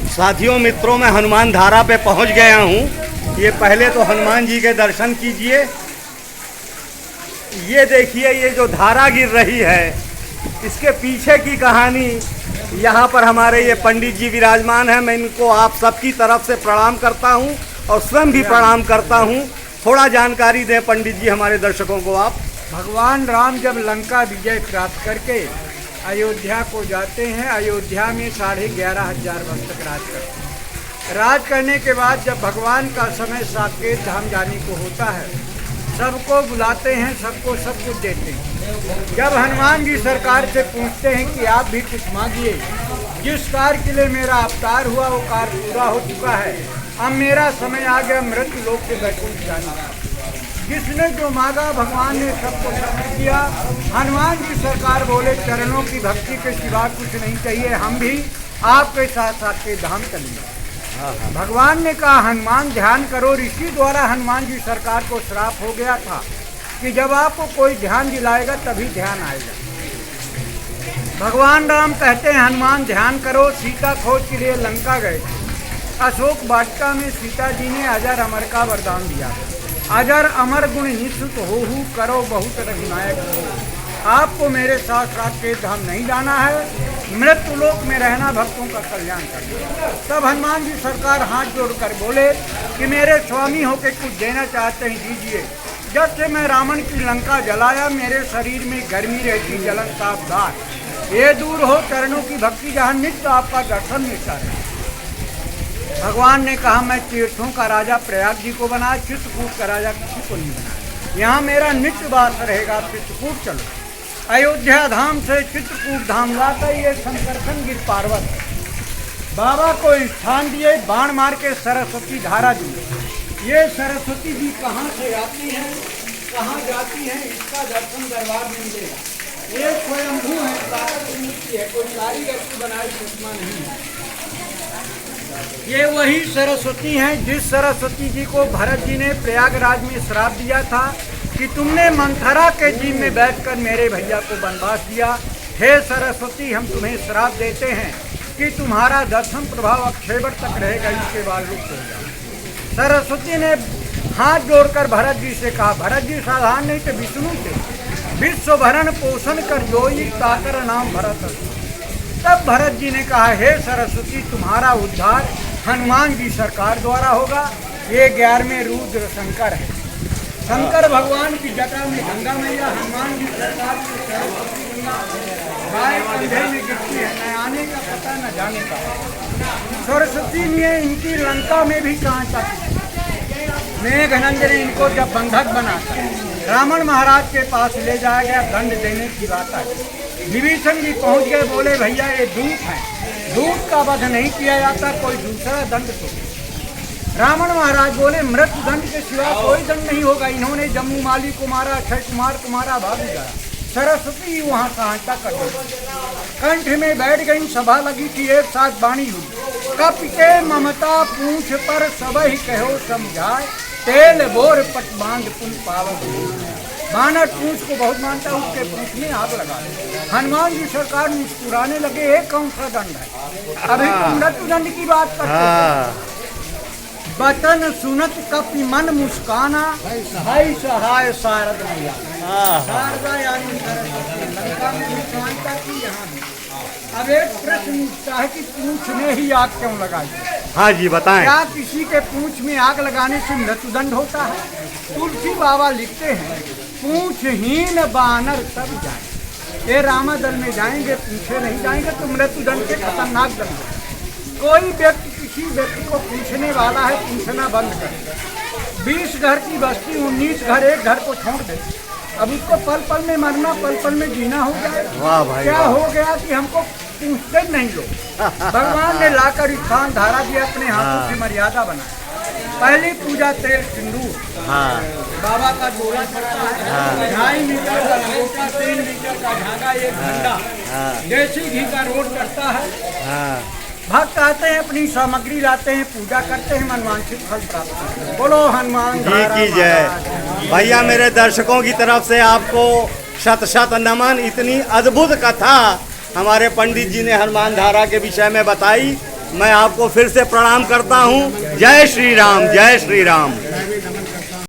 साथियों मित्रों, मैं हनुमान धारा पे पहुंच गया हूं। ये पहले तो हनुमान जी के दर्शन कीजिए। ये देखिए, ये जो धारा गिर रही है, इसके पीछे की कहानी। यहाँ पर हमारे ये पंडित जी विराजमान हैं। मैं इनको आप सबकी तरफ से प्रणाम करता हूँ और स्वयं भी प्रणाम करता हूँ। थोड़ा जानकारी दें पंडित जी हमारे दर्शकों को आप। भगवान राम जब लंका विजय प्राप्त करके अयोध्या को जाते हैं, अयोध्या में 11,500 वर्ष तक राज करते हैं। राज करने के बाद जब भगवान का समय साकेत धाम जाने को होता है, सबको बुलाते हैं, सबको सब कुछ देते हैं। जब हनुमान जी सरकार से पूछते हैं कि आप भी कुछ मांगिए, जिस कार्य के लिए मेरा अवतार हुआ वो कार्य पूरा हो चुका है, अब मेरा समय आ गया मृत्यु लोक से वैकुंठ जाने का। जिसने जो मांगा भगवान ने सबको सब किया। हनुमान जी सरकार बोले, चरणों की भक्ति के सिवा कुछ नहीं चाहिए, हम भी आपके साथ साथ के धाम चलेंगे। भगवान ने कहा, हनुमान ध्यान करो। ऋषि द्वारा हनुमान जी सरकार को श्राप हो गया था कि जब आपको कोई ध्यान दिलाएगा तभी ध्यान आएगा। भगवान राम कहते हैं, हनुमान ध्यान करो। सीता खोज के लिए लंका गए थे। अशोक वाटिका में सीता जी ने अजर अमर का वरदान दिया। अजर अमर गुण निश्चित होहु, करो बहुत रघुनायक हो। आपको मेरे साथ साथ के धाम नहीं जाना है, मृत्यु लोक में रहना, भक्तों का कल्याण करना। तब हनुमान जी सरकार हाथ जोड़कर बोले कि मेरे स्वामी होके कुछ देना चाहते हैं, दीजिए। जब से मैं रावण की लंका जलाया, मेरे शरीर में गर्मी रहती, जलन तापदार। ये दूर हो चरणों की भक्ति, जहाँ नित्य आपका दर्शन मिलता है। भगवान ने कहा, मैं तीर्थों का राजा प्रयाग जी को बनाया, चित्रकूट का राजा किसी को नहीं बनाया। यहाँ मेरा नित्य वास रहेगा, चित्रकूट चलो। अयोध्या धाम से चित्रकूट धाम लाता ये शंकरसन गिर पार्वत बाबा को स्थान दिए, बाण मार के सरस्वती धारा दी। ये सरस्वती जी कहाँ से आती हैं, कहाँ जाती हैं, इसका दर्शन दरबार में मिलेगा। ये स्वयंभू है, प्राकृतिक मूर्ति है, कोई कारीगर की बनाई प्रतिमा नहीं है। ये वही सरस्वती हैं जिस सरस्वती जी को भरत जी ने प्रयागराज में श्राप दिया था कि तुमने मंथरा के जीव में बैठकर मेरे भैया को वनवास दिया। हे सरस्वती, हम तुम्हें श्राप देते हैं कि तुम्हारा दर्शन प्रभाव अक्षयवर तक रहेगा, इसके बाद लुप्त हो जाए। सरस्वती ने हाथ जोड़कर भरत जी से कहा, भरत जी साधारण नहीं थे, विष्णु थे। विश्व भरण पोषण कर जोई, ताकर नाम भरत। तब भरत जी ने कहा, हे सरस्वती, तुम्हारा उद्धार हनुमान जी सरकार द्वारा होगा। ये 11वें रुद्र शंकर है। शंकर भगवान की जटा में गंगा मैया, हनुमान जी सरकार की सरस्वती गंगा। गाय कंधे में गिरती है, न आने का पता न जाने का। सरस्वती ने इनकी लंका में भी सहायता की। मेघनंद ने इनको जब बंधक बनाता रावण महाराज के पास ले जाया गया, दंड देने की बात है। विभीषण जी पहुंच गए, बोले भैया ये दूत है, दूत का वध नहीं किया जाता, कोई दूसरा दंड तो। रावण महाराज बोले, मृत्यु दंड के सिवा कोई दंड नहीं होगा। इन्होंने जम्मू माली को मारा, अक्षय कुमार को मारा, भाग गया। सरस्वती वहाँ सहायता कर दी। कंठ में बैठ गई, सभा लगी थी, एक साथ वाणी हुई। कप के ममता पूछ पर सबहि कहो समझाए, तेल बोर पट बांध पुन पावन। बानर पूंछ को बहुत मानता है, उसके पूंछ में आग लगा। हनुमान जी सरकार मुस्कुराने लगे, एक कौन सा दंड है, अभी तो मृत्यु दंड की बात करते हैं। बचन सुनत कपि मन मुस्काना, भाई सहाय शारद मैया। शारदा यानी सरस्वती, लंका में भी सहायता की, यहाँ भी। अब एक प्रश्न उठता है कि पूंछ में ही आग क्यों लगाई? हाँ जी बताएं। क्या किसी के पूंछ में आग लगाने से मृत्युदंड होता है? तुलसी बाबा लिखते हैं, पूंछहीन बानर तब जाए। ये रामादल में जाएंगे, पूछे नहीं जाएंगे तो मृत्युदंड के खतरनाक दंड। कोई व्यक्ति किसी व्यक्ति को पूछने वाला है, पूछना बंद कर। 20 घर की बस्ती, 19 घर एक घर को छोड़ दे। अब उसको पल पल में मरना, पल पल में जीना हो जाए। वाह भाई, क्या हो गया कि हमको पूछते नहीं लोग। भगवान ने लाकर स्थान धारा दिया, अपने हाथों से मर्यादा बनाई। पहली पूजा तेल सिंदूर। हाँ। बाबा का डोला चढ़ता है, 2.5 मीटर का लोटा, 3 मीटर का झागा, एक झंडा, देसी घी का रोट करता है। भक्त आते हैं, अपनी सामग्री लाते हैं, पूजा करते हैं, मनवांछित फल प्राप्त करते हैं। बोलो हनुमान जी की जय। भैया मेरे दर्शकों की तरफ से आपको शत शत नमन। इतनी अद्भुत कथा हमारे पंडित जी ने हनुमान धारा के विषय में बताई। मैं आपको फिर से प्रणाम करता हूँ। जय श्री राम, जय श्री राम।